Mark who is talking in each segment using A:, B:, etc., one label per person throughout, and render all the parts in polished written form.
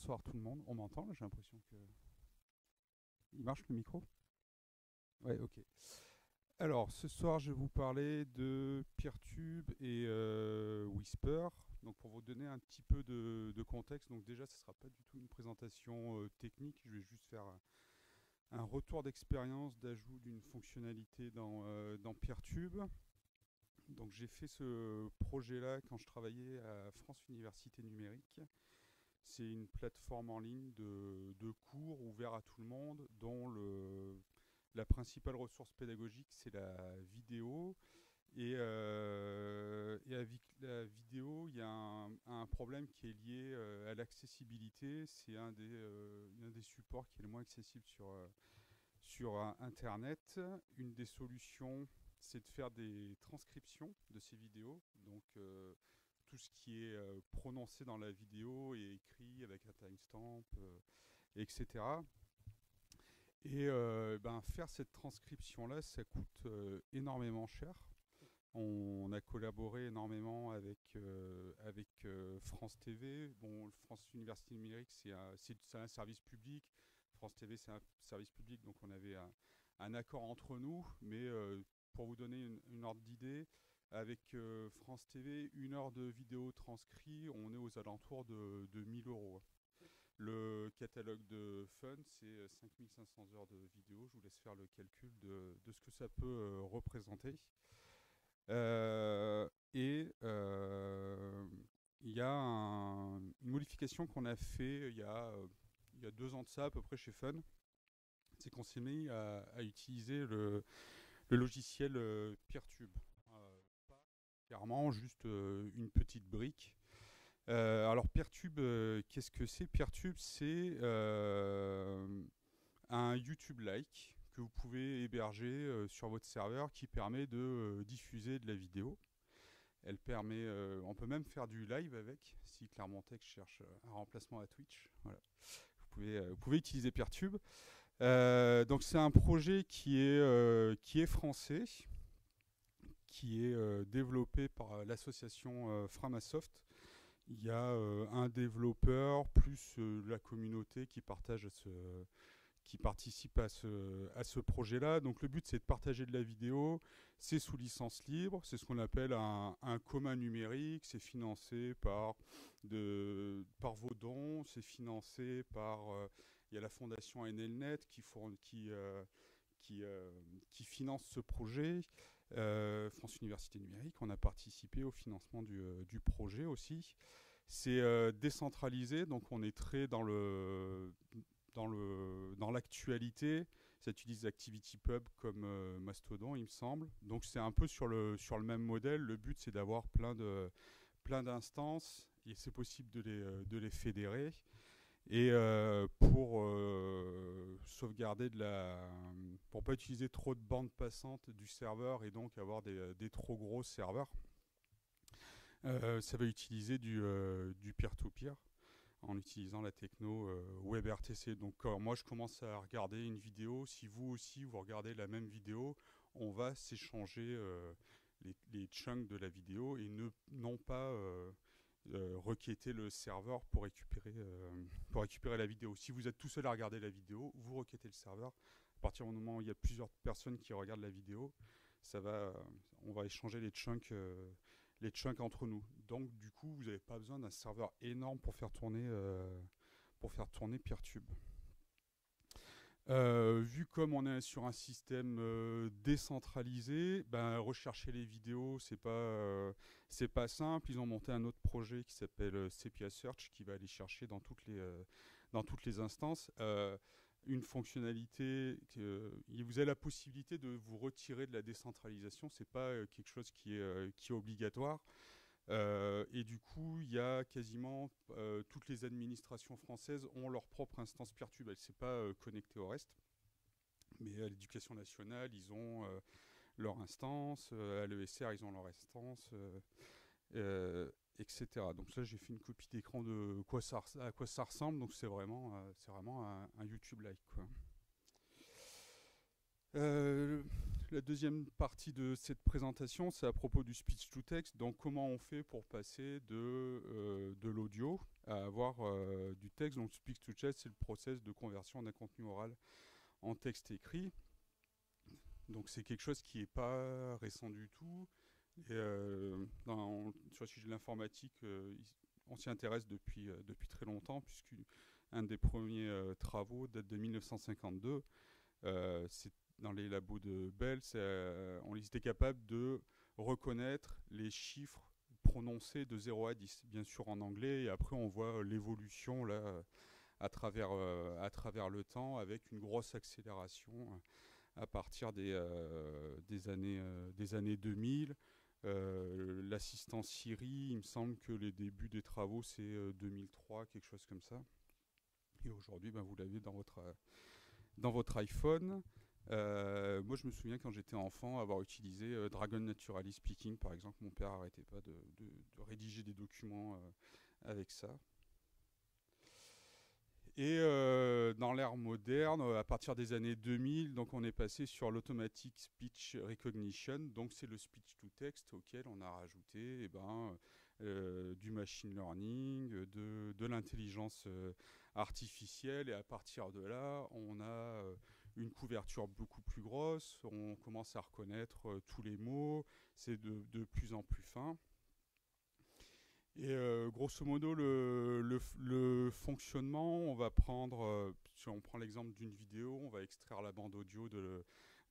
A: bonsoir tout le monde. On m'entend là? J'ai l'impression que... Il marche le micro? Ouais, ok. Alors, ce soir, je vais vous parler de Peertube et Whisper. Donc, pour vous donner un petit peu de contexte, donc déjà, ce ne sera pas du tout une présentation technique. Je vais juste faire un retour d'expérience d'ajout d'une fonctionnalité dans Peertube. Donc, j'ai fait ce projet-là quand je travaillais à France Université Numérique. C'est une plateforme en ligne de cours ouvert à tout le monde, dont la principale ressource pédagogique, c'est la vidéo. Et avec la vidéo, il y a un problème qui est lié à l'accessibilité. C'est un des supports qui est le moins accessible sur Internet. Une des solutions, c'est de faire des transcriptions de ces vidéos. Donc, tout ce qui est prononcé dans la vidéo est écrit avec un timestamp, etc. Et faire cette transcription-là, ça coûte énormément cher. On a collaboré énormément avec France TV. Bon, France Université Numérique, c'est un service public. France TV, c'est un service public, donc on avait un accord entre nous. Mais pour vous donner une ordre d'idée, avec France TV, 1 heure de vidéo transcrit, on est aux alentours de 1 000 euros. Le catalogue de Fun, c'est 5500 heures de vidéo. Je vous laisse faire le calcul de ce que ça peut représenter. Il y a une modification qu'on a fait il y a 2 ans de ça à peu près chez Fun. C'est qu'on s'est mis à utiliser le logiciel Peertube. Pas clairement juste une petite brique. Alors Peertube, qu'est-ce que c'est? Peertube, c'est un YouTube-like que vous pouvez héberger sur votre serveur qui permet de diffuser de la vidéo. Elle permet, on peut même faire du live avec, si Clermont Tech cherche un remplacement à Twitch. Voilà. Vous pouvez utiliser Peertube. Donc c'est un projet qui est français, qui est développé par l'association Framasoft. Il y a un développeur plus la communauté qui participe à ce projet-là. Donc le but, c'est de partager de la vidéo. C'est sous licence libre. C'est ce qu'on appelle un commun numérique. C'est financé par vos dons. C'est financé par... il y a la fondation NLNet qui finance ce projet. France Université Numérique, on a participé au financement du projet aussi. C'est décentralisé, donc on est très dans l'actualité. Ça utilise ActivityPub comme Mastodon, il me semble. Donc c'est un peu sur le même modèle. Le but, c'est d'avoir plein d'instances et c'est possible de les fédérer. Et pour sauvegarder pour pas utiliser trop de bandes passantes du serveur et donc avoir des trop gros serveurs, ça va utiliser du peer-to-peer en utilisant la techno WebRTC. Donc moi je commence à regarder une vidéo, si vous aussi vous regardez la même vidéo, on va s'échanger les chunks de la vidéo et non pas requêter le serveur pour récupérer la vidéo. Si vous êtes tout seul à regarder la vidéo, vous requêtez le serveur. À partir du moment où il y a plusieurs personnes qui regardent la vidéo, on va échanger les chunks entre nous. Donc du coup, vous n'avez pas besoin d'un serveur énorme pour faire tourner Peertube. Vu comme on est sur un système décentralisé, rechercher les vidéos, c'est pas simple. Ils ont monté un autre projet qui s'appelle Sepia Search qui va aller chercher dans toutes les instances. Une fonctionnalité, vous avez la possibilité de vous retirer de la décentralisation. C'est pas quelque chose qui est obligatoire. Et du coup, il y a quasiment toutes les administrations françaises ont leur propre instance Peertube. Elle ne s'est pas connectée au reste. Mais à l'Éducation nationale, ils ont leur instance. À l'ESR, ils ont leur instance, etc. Donc là, j'ai fait une copie d'écran de à quoi ça ressemble. Donc c'est vraiment un YouTube-like, quoi. la deuxième partie de cette présentation, c'est à propos du speech-to-text. Donc, comment on fait pour passer de l'audio à avoir du texte. Donc, speech-to-text, c'est le process de conversion d'un contenu oral en texte écrit. Donc, c'est quelque chose qui n'est pas récent du tout. Et, sur le sujet de l'informatique, on s'y intéresse depuis très longtemps, puisqu'un des premiers travaux date de 1952. C'est dans les labos de Bell, on était capable de reconnaître les chiffres prononcés de 0 à 10, bien sûr en anglais, et après on voit l'évolution là, à travers le temps, avec une grosse accélération à partir des années 2000. L'assistant Siri, il me semble que les débuts des travaux, c'est 2003, quelque chose comme ça. Et aujourd'hui, ben, vous l'avez dans votre iPhone. Moi, je me souviens quand j'étais enfant avoir utilisé Dragon Naturally Speaking, par exemple. Mon père n'arrêtait pas de rédiger des documents avec ça. Et dans l'ère moderne, à partir des années 2000, donc on est passé sur l'automatic speech recognition. Donc c'est le speech to text auquel on a rajouté du machine learning, de l'intelligence artificielle. Et à partir de là, on a une couverture beaucoup plus grosse. On commence à reconnaître tous les mots. C'est de plus en plus fin. Et grosso modo, le fonctionnement, on va prendre, si on prend l'exemple d'une vidéo, on va extraire la bande audio de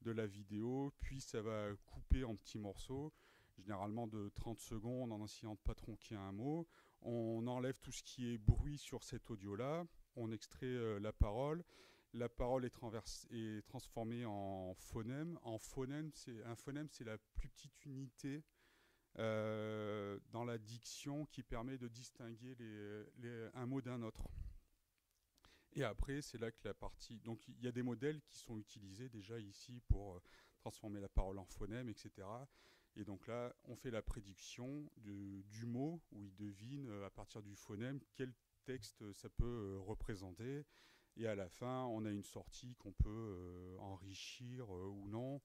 A: la vidéo, puis ça va couper en petits morceaux, généralement de 30 secondes, en essayant de ne pas tronquer un mot. On enlève tout ce qui est bruit sur cet audio-là, on extrait la parole. La parole est transformée en phonème. Un phonème, c'est la plus petite unité dans la diction qui permet de distinguer un mot d'un autre. Et après, c'est là que la partie... Donc, il y a des modèles qui sont utilisés déjà ici pour transformer la parole en phonème, etc. Et donc là, on fait la prédiction du mot, où il devine à partir du phonème quel texte ça peut représenter. Et à la fin, on a une sortie qu'on peut enrichir ou non.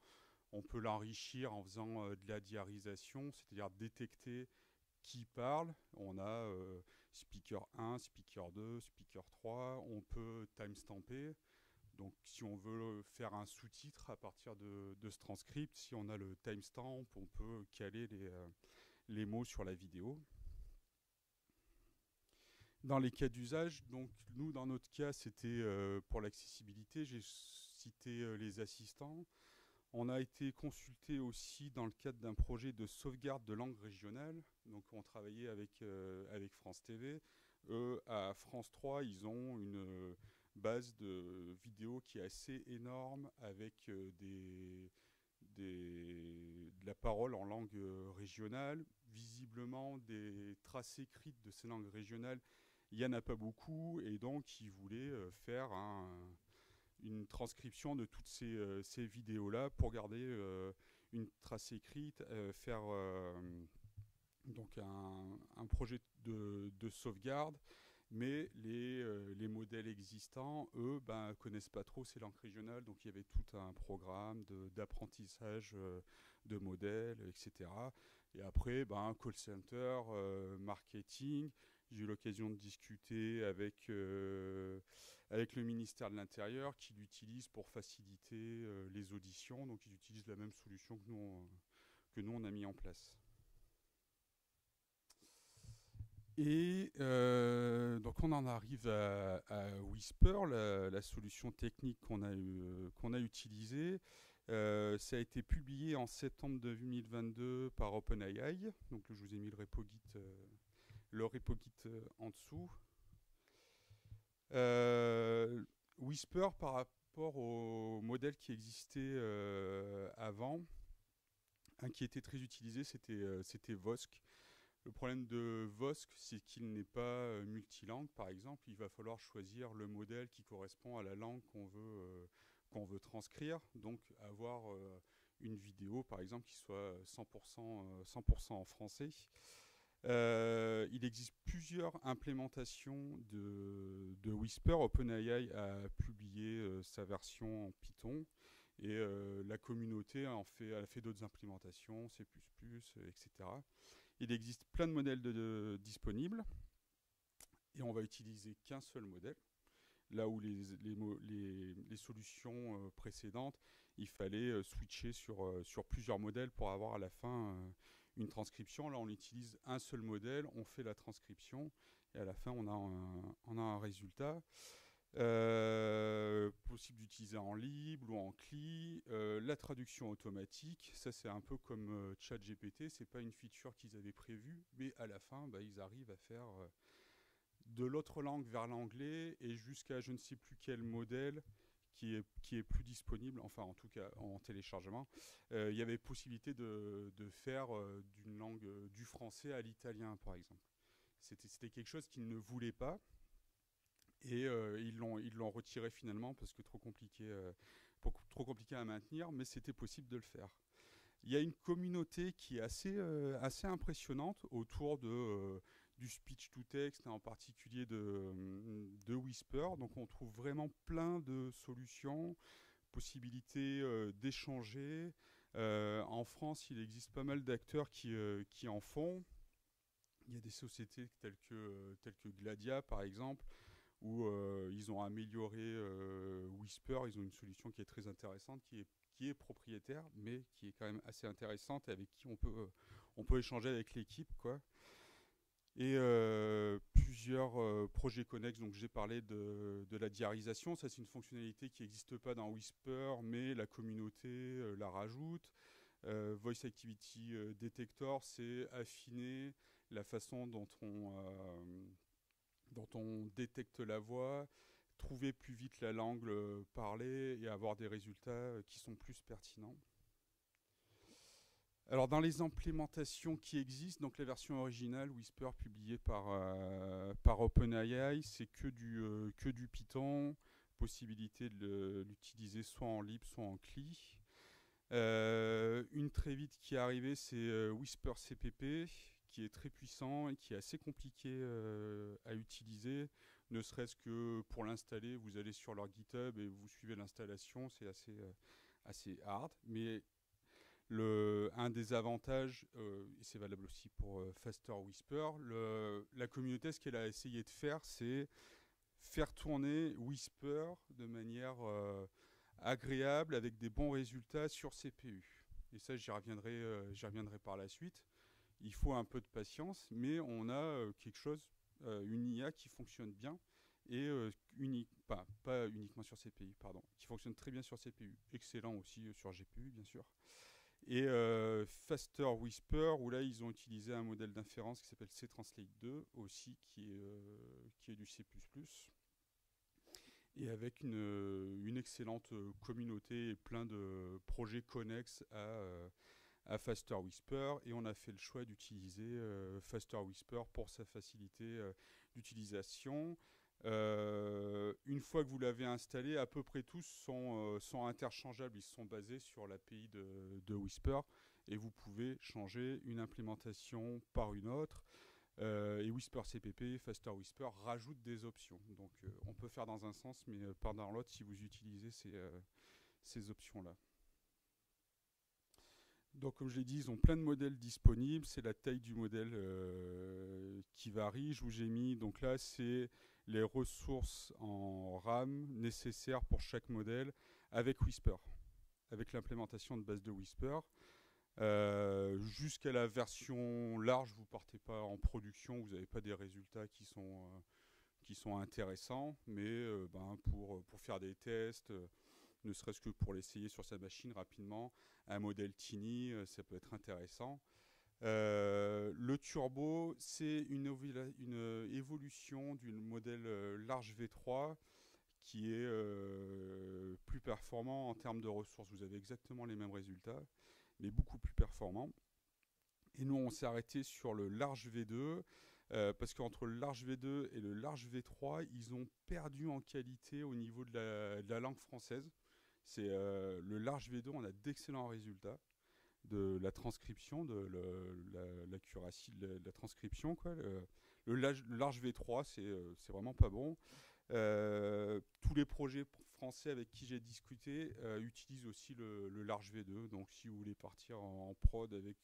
A: On peut l'enrichir en faisant de la diarisation, c'est-à-dire détecter qui parle. On a speaker 1, speaker 2, speaker 3. On peut timestamper. Donc si on veut faire un sous-titre à partir de ce transcript, si on a le timestamp, on peut caler les mots sur la vidéo. Dans les cas d'usage, donc nous dans notre cas c'était pour l'accessibilité, j'ai cité les assistants. On a été consulté aussi dans le cadre d'un projet de sauvegarde de langue régionale. Donc on travaillait avec France TV. Eux, à France 3, ils ont une base de vidéos qui est assez énorme avec de la parole en langue régionale. Visiblement, des traces écrites de ces langues régionales, il n'y en a pas beaucoup. Et donc, ils voulaient faire une transcription de toutes ces vidéos-là pour garder une trace écrite, faire donc un projet de sauvegarde. Mais les modèles existants, eux, connaissent pas trop ces langues régionales, donc il y avait tout un programme d'apprentissage de modèles, etc. Et après, call center, marketing. J'ai eu l'occasion de discuter avec le ministère de l'Intérieur qui l'utilise pour faciliter les auditions. Donc ils utilisent la même solution que nous on a mis en place. Et donc on en arrive à Whisper, la solution technique qu'on a utilisée. Ça a été publié en septembre 2022 par OpenAI. Donc je vous ai mis le repo Git en dessous. Whisper, par rapport au modèle qui existait avant, qui était très utilisé, c'était Vosk. Le problème de Vosk, c'est qu'il n'est pas multilangue, par exemple. Il va falloir choisir le modèle qui correspond à la langue qu'on veut transcrire. Donc avoir une vidéo, par exemple, qui soit 100% en français. Il existe plusieurs implémentations de Whisper. OpenAI a publié sa version en Python. Et la communauté elle a fait d'autres implémentations, C++, etc. Il existe plein de modèles disponibles et on va utiliser qu'un seul modèle. Là où les solutions précédentes, il fallait switcher sur plusieurs modèles pour avoir à la fin une transcription. Là, on utilise un seul modèle, on fait la transcription et à la fin, on a un résultat. Possible d'utiliser en libre ou en CLI. La traduction automatique, ça c'est un peu comme ChatGPT, c'est pas une feature qu'ils avaient prévue, mais à la fin, ils arrivent à faire de l'autre langue vers l'anglais et jusqu'à je ne sais plus quel modèle qui est plus disponible, enfin en tout cas en téléchargement. Il y avait possibilité de faire d'une langue du français à l'italien par exemple. C'était quelque chose qu'ils ne voulaient pas. Et ils l'ont retiré finalement parce que trop compliqué à maintenir, mais c'était possible de le faire. Il y a une communauté qui est assez impressionnante autour du speech to text, en particulier de Whisper. Donc on trouve vraiment plein de solutions, possibilités d'échanger. En France, il existe pas mal d'acteurs qui en font. Il y a des sociétés telles que Gladia, par exemple, où ils ont amélioré Whisper. Ils ont une solution qui est très intéressante, qui est propriétaire, mais qui est quand même assez intéressante et avec qui on peut échanger avec l'équipe, quoi. Et plusieurs projets connexes, donc j'ai parlé de la diarisation. Ça, c'est une fonctionnalité qui n'existe pas dans Whisper, mais la communauté la rajoute. Voice Activity Detector, c'est affiner la façon dont on détecte la voix, trouver plus vite la langue parlée et avoir des résultats qui sont plus pertinents. Alors dans les implémentations qui existent, donc la version originale Whisper publiée par OpenAI, c'est que du Python, possibilité de l'utiliser soit en lib, soit en CLI. Une très vite qui est arrivée, c'est Whisper CPP, qui est très puissant et qui est assez compliqué à utiliser. Ne serait-ce que pour l'installer, vous allez sur leur GitHub et vous suivez l'installation, c'est assez hard. Mais un des avantages, et c'est valable aussi pour Faster Whisper, la communauté, ce qu'elle a essayé de faire, c'est faire tourner Whisper de manière agréable, avec des bons résultats sur CPU. Et ça, j'y reviendrai par la suite. Il faut un peu de patience, mais on a quelque chose, une IA qui fonctionne bien, et pas uniquement sur CPU, pardon, qui fonctionne très bien sur CPU. Excellent aussi sur GPU, bien sûr. Et Faster Whisper, où là, ils ont utilisé un modèle d'inférence qui s'appelle CTranslate 2, aussi, qui est du C++. Et avec une excellente communauté et plein de projets connexes à Faster Whisper. Et on a fait le choix d'utiliser Faster Whisper pour sa facilité d'utilisation. Une fois que vous l'avez installé, à peu près tous sont interchangeables. Ils sont basés sur l'API de Whisper. Et vous pouvez changer une implémentation par une autre. Et Whisper CPP, Faster Whisper rajoute des options. Donc on peut faire dans un sens, mais pas dans l'autre si vous utilisez ces options-là. Donc comme je l'ai dit, ils ont plein de modèles disponibles. C'est la taille du modèle qui varie. Je vous ai mis, donc là, c'est les ressources en RAM nécessaires pour chaque modèle avec Whisper, avec l'implémentation de base de Whisper. Jusqu'à la version large, vous ne partez pas en production, vous n'avez pas des résultats qui sont intéressants, mais pour faire des tests, ne serait-ce que pour l'essayer sur sa machine rapidement, un modèle Tiny, ça peut être intéressant. Le turbo, c'est une évolution du modèle large V3 qui est plus performant en termes de ressources. Vous avez exactement les mêmes résultats, mais beaucoup plus performant. Et nous, on s'est arrêté sur le large V2, parce qu'entre le large V2 et le large V3, ils ont perdu en qualité au niveau de la langue française. C'est le large V2, on a d'excellents résultats de la transcription, de l'accuracy de la transcription, quoi. Le large V3, c'est vraiment pas bon. Tous les projets français avec qui j'ai discuté utilisent aussi le Large V2. Donc si vous voulez partir en prod avec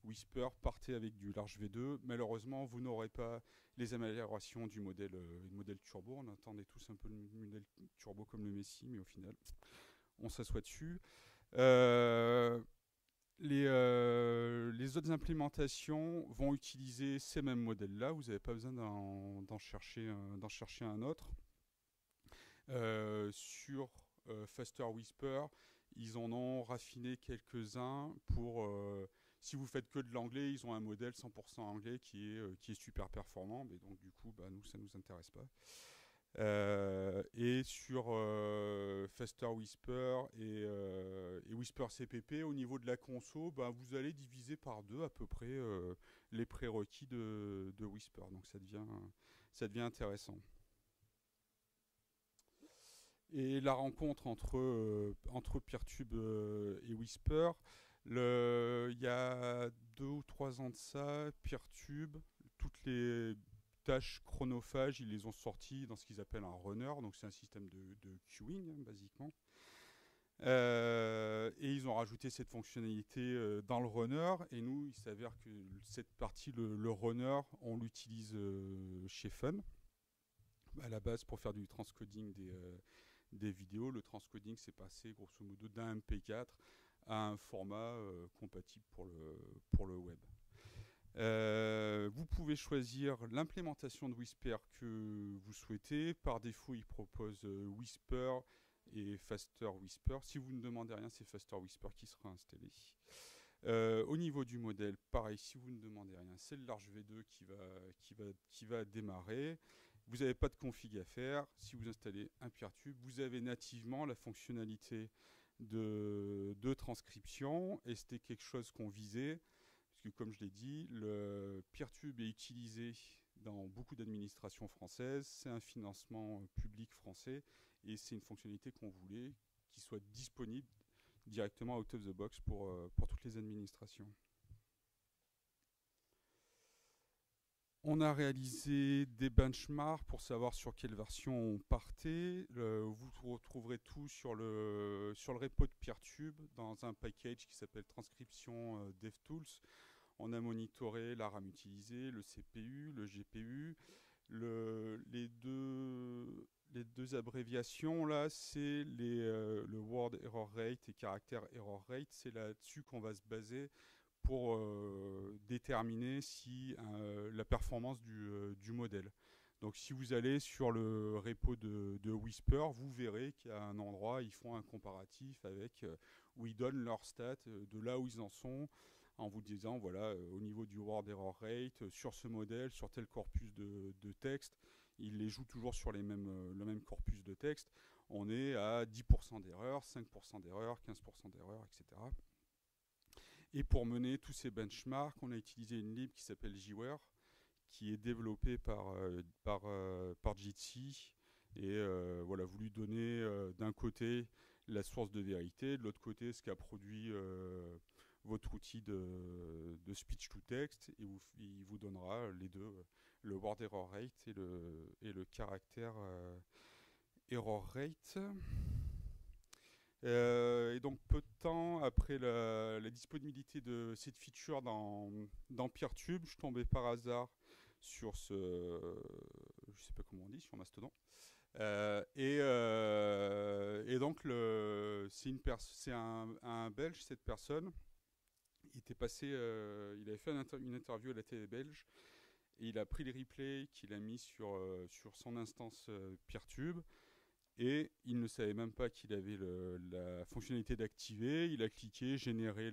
A: Whisper, partez avec du Large V2. Malheureusement, vous n'aurez pas les améliorations du modèle turbo. On attendait tous un peu le modèle turbo comme le Messi, mais au final, on s'assoit dessus. Les autres implémentations vont utiliser ces mêmes modèles-là. Vous n'avez pas besoin d'en chercher un autre. Sur Faster Whisper, ils en ont raffiné quelques-uns pour... si vous faites que de l'anglais, ils ont un modèle 100% anglais qui est super performant. Mais donc du coup, nous, ça ne nous intéresse pas. Et sur Faster Whisper et Whisper CPP, au niveau de la conso, vous allez diviser par 2 à peu près les prérequis de Whisper. Donc ça devient intéressant. Et la rencontre entre Peertube et Whisper, il y a 2 ou 3 ans de ça, Peertube, toutes les tâches chronophages, ils les ont sortis dans ce qu'ils appellent un runner, donc c'est un système de queuing, basiquement. Et ils ont rajouté cette fonctionnalité dans le runner, et nous, il s'avère que cette partie, le runner, on l'utilise chez Fun, à la base pour faire du transcoding des vidéos. Le transcoding, c'est passé grosso modo d'un MP4 à un format compatible pour le web. Vous pouvez choisir l'implémentation de Whisper que vous souhaitez. Par défaut, il propose Whisper et Faster Whisper. Si vous ne demandez rien, c'est Faster Whisper qui sera installé. Au niveau du modèle, pareil, si vous ne demandez rien, c'est le Large V2 qui va démarrer. Vous n'avez pas de config à faire. Si vous installez un Peertube, vous avez nativement la fonctionnalité de transcription, et c'était quelque chose qu'on visait. Parce que comme je l'ai dit, le Peertube est utilisé dans beaucoup d'administrations françaises, c'est un financement public français, et c'est une fonctionnalité qu'on voulait qui soit disponible directement out of the box pour toutes les administrations. On a réalisé des benchmarks pour savoir sur quelle version on partait. Vous retrouverez tout sur le repo de Peertube dans un package qui s'appelle Transcription DevTools. On a monitoré la RAM utilisée, le CPU, le GPU. Les deux abréviations là, c'est le word error rate et caractère error rate. C'est là-dessus qu'on va se baser pour déterminer si la performance du modèle. Donc si vous allez sur le repo de Whisper, vous verrez qu'il y a un endroit, ils font un comparatif avec où ils donnent leurs stats de là où ils en sont, en vous disant, voilà, au niveau du word error rate, sur ce modèle, sur tel corpus de texte, ils les jouent toujours sur le même corpus de texte. On est à 10% d'erreur, 5% d'erreur, 15% d'erreur, etc. Et pour mener tous ces benchmarks, on a utilisé une lib qui s'appelle JWare, qui est développée par Jitsi. Et voilà, vous lui donnez d'un côté la source de vérité, de l'autre côté ce qu'a produit votre outil de speech to text, et il vous donnera les deux, le word error rate et le caractère error rate. Et donc peu de temps après la disponibilité de cette feature dans Peertube, je tombais par hasard sur je sais pas comment on dit, sur Mastodon. Et donc c'est un Belge, cette personne. Il avait fait une interview à la télé belge, et il a pris les replays qu'il a mis sur son instance Peertube. Et il ne savait même pas qu'il avait la fonctionnalité d'activer. Il a cliqué, générer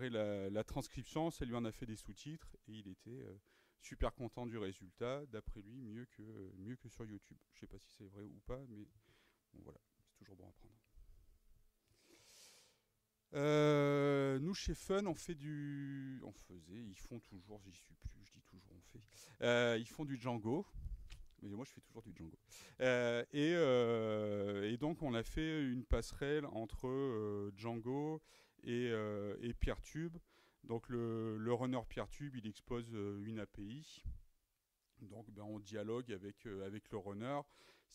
A: la transcription, ça lui en a fait des sous-titres, et il était super content du résultat. D'après lui, mieux que sur YouTube. Je ne sais pas si c'est vrai ou pas, mais bon, voilà, c'est toujours bon à prendre. Nous chez Fun, ils font toujours, j'y suis plus, je dis toujours on fait. Ils font du Django. Mais moi, je fais toujours du Django. Et donc, on a fait une passerelle entre Django et Peertube. Donc, le runner Peertube, il expose une API. Donc, on dialogue avec le runner.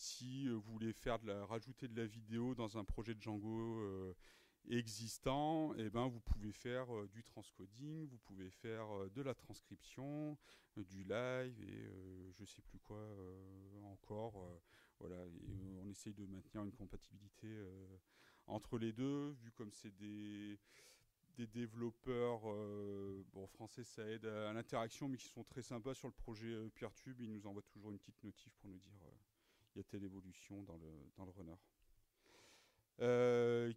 A: Si vous voulez rajouter de la vidéo dans un projet de Django existant, eh ben, vous pouvez faire du transcoding, vous pouvez faire de la transcription, du live et je sais plus quoi encore. Voilà, et, on essaye de maintenir une compatibilité entre les deux, vu comme c'est des développeurs, bon, français ça aide à l'interaction, mais qui sont très sympas sur le projet Peertube. Ils nous envoient toujours une petite notif pour nous dire il y a telle évolution dans le runner.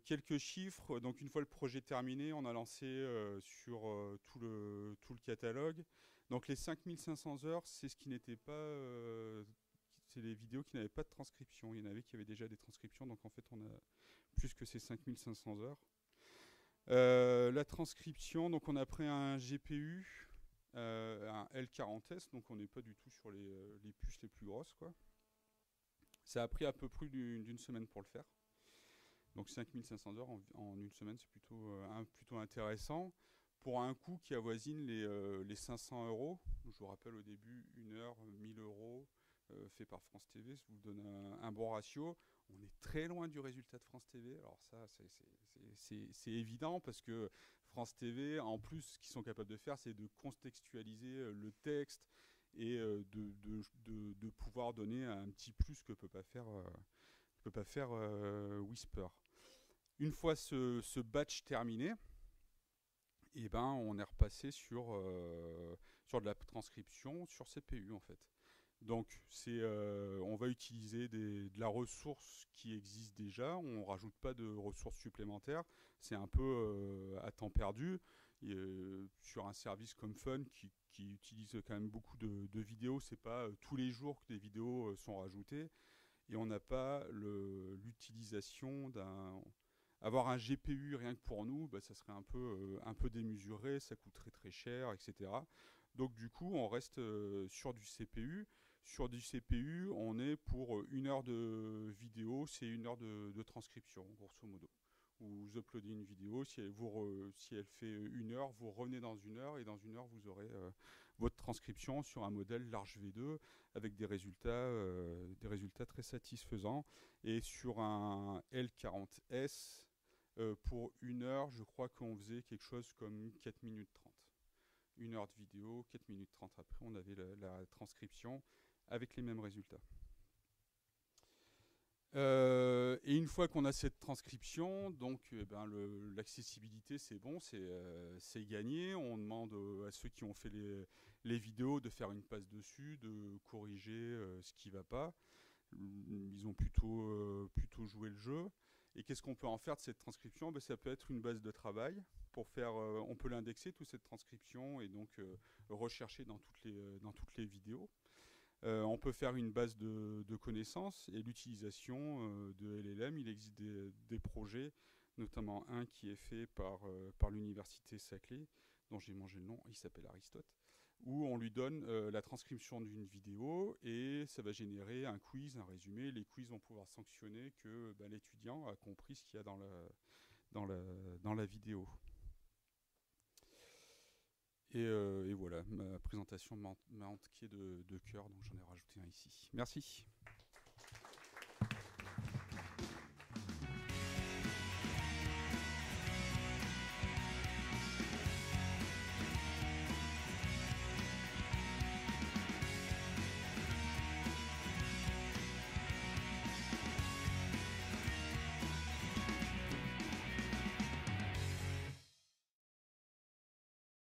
A: Quelques chiffres. Donc une fois le projet terminé, on a lancé sur tout le catalogue. Donc les 5500 heures, c'est ce qui n'était pas... c'est les vidéos qui n'avaient pas de transcription. Il y en avait qui avaient déjà des transcriptions, donc en fait on a plus que ces 5500 heures. La transcription, donc on a pris un GPU, un L40S, donc on n'est pas du tout sur les puces les plus grosses, quoi. Ça a pris à peu près d'une semaine pour le faire. Donc 5500 heures en une semaine, c'est plutôt intéressant. Pour un coût qui avoisine les 500 euros. Je vous rappelle au début, 1 heure, 1000 euros, fait par France TV, ça vous donne un bon ratio. On est très loin du résultat de France TV. Alors ça, c'est évident parce que France TV, en plus, ce qu'ils sont capables de faire, c'est de contextualiser le texte et de pouvoir donner un petit plus que peut pas faire Whisper. Une fois ce batch terminé, et ben on est repassé sur de la transcription sur CPU en fait. Donc on va utiliser de la ressource qui existe déjà, on ne rajoute pas de ressources supplémentaires, c'est un peu à temps perdu. Sur un service comme Fun qui utilise quand même beaucoup de vidéos, c'est pas tous les jours que des vidéos sont rajoutées, et on n'a pas l'utilisation d'un... Avoir un GPU rien que pour nous, bah, ça serait un peu démesuré, ça coûterait très cher, etc. Donc du coup, on reste sur du CPU. Sur du CPU, on est pour 1 heure de vidéo, c'est 1 heure de transcription, grosso modo. Vous uploadez une vidéo, si elle fait 1 heure, vous revenez dans 1 heure, et dans 1 heure, vous aurez votre transcription sur un modèle large V2 avec des résultats très satisfaisants. Et sur un L40S, pour 1 heure, je crois qu'on faisait quelque chose comme 4 minutes 30. 1 heure de vidéo, 4 minutes 30 après, on avait la transcription avec les mêmes résultats. Et une fois qu'on a cette transcription, donc l'accessibilité c'est bon, c'est gagné. On demande à ceux qui ont fait les vidéos de faire une passe dessus, de corriger ce qui ne va pas. Ils ont plutôt joué le jeu. Et qu'est-ce qu'on peut en faire de cette transcription? Ça peut être une base de travail. On peut l'indexer, toute cette transcription, et donc rechercher dans toutes les vidéos. On peut faire une base de connaissances et l'utilisation de LLM. Il existe des projets, notamment un qui est fait par l'université Saclay, dont j'ai mangé le nom, il s'appelle Aristote, où on lui donne la transcription d'une vidéo et ça va générer un quiz, un résumé. Les quiz vont pouvoir sanctionner que l'étudiant a compris ce qu'il y a dans la vidéo. Et voilà, ma présentation m'a manqué de cœur, donc j'en ai rajouté un ici. Merci.